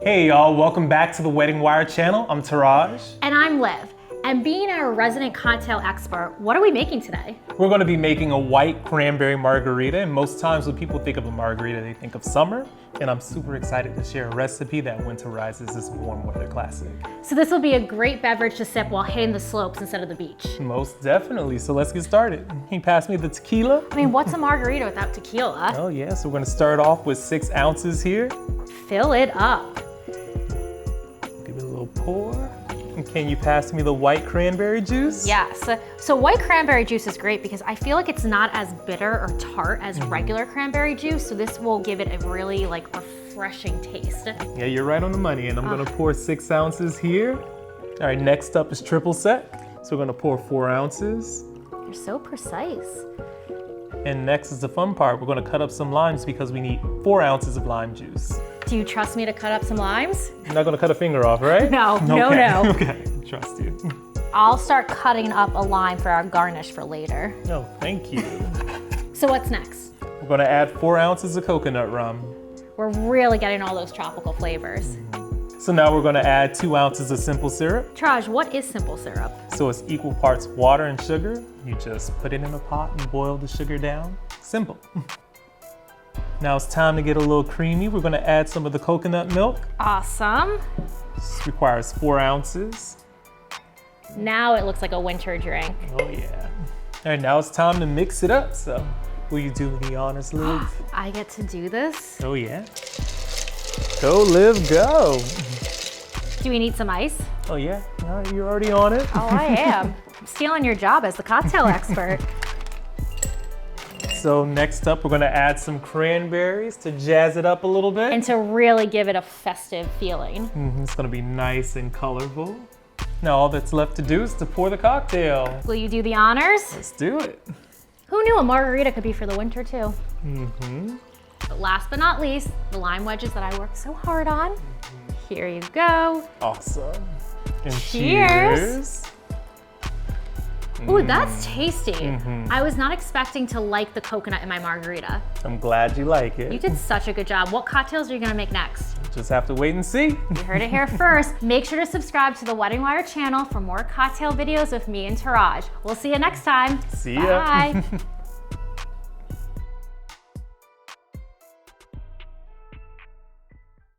Hey y'all, welcome back to the Wedding Wire channel. I'm Taraj. And I'm Liv. And being our resident cocktail expert, what are we making today? We're gonna be making a white cranberry margarita, and most times when people think of a margarita, they think of summer, and I'm super excited to share a recipe that winterizes this warm weather classic. So this will be a great beverage to sip while hitting the slopes instead of the beach. Most definitely, so let's get started. Can you pass me the tequila? I mean, what's a margarita without tequila? Oh yeah, so we're gonna start off with 6 ounces here. Fill it up. Give it a little pour. And can you pass me the white cranberry juice? Yes. So white cranberry juice is great because I feel like it's not as bitter or tart as regular cranberry juice. So this will give it a really refreshing taste. Yeah, you're right on the money. And I'm gonna pour 6 ounces here. All right, next up is triple sec. So we're gonna pour 4 ounces. You're so precise. And next is the fun part. We're gonna cut up some limes because we need 4 ounces of lime juice. Do you trust me to cut up some limes? You're not gonna cut a finger off, right? No, no, Okay. no. Okay, trust you. I'll start cutting up a lime for our garnish for later. No, thank you. So what's next? We're gonna add 4 ounces of coconut rum. We're really getting all those tropical flavors. So now we're gonna add 2 ounces of simple syrup. Traj, what is simple syrup? So it's equal parts water and sugar. You just put it in a pot and boil the sugar down. Simple. Now it's time to get a little creamy. We're gonna add some of the coconut milk. Awesome. This requires 4 ounces. Now it looks like a winter drink. Oh yeah. All right, now it's time to mix it up. So will you do the honors, Liv? I get to do this? Oh yeah. Go, Liv, go. Do we need some ice? Oh yeah, all right, you're already on it. Oh, I am. I'm stealing your job as the cocktail expert. So next up, we're gonna add some cranberries to jazz it up a little bit. And to really give it a festive feeling. It's gonna be nice and colorful. Now all that's left to do is to pour the cocktail. Will you do the honors? Let's do it. Who knew a margarita could be for the winter too? But last but not least, the lime wedges that I worked so hard on. Here you go. Awesome. And Cheers. Ooh, that's tasty. I was not expecting to like the coconut in my margarita. I'm glad you like it. You did such a good job. What cocktails are you gonna make next? Just have to wait and see. You heard it here first. Make sure to subscribe to the Wedding Wire channel for more cocktail videos with me and Taraj. We'll see you next time. See ya. Bye.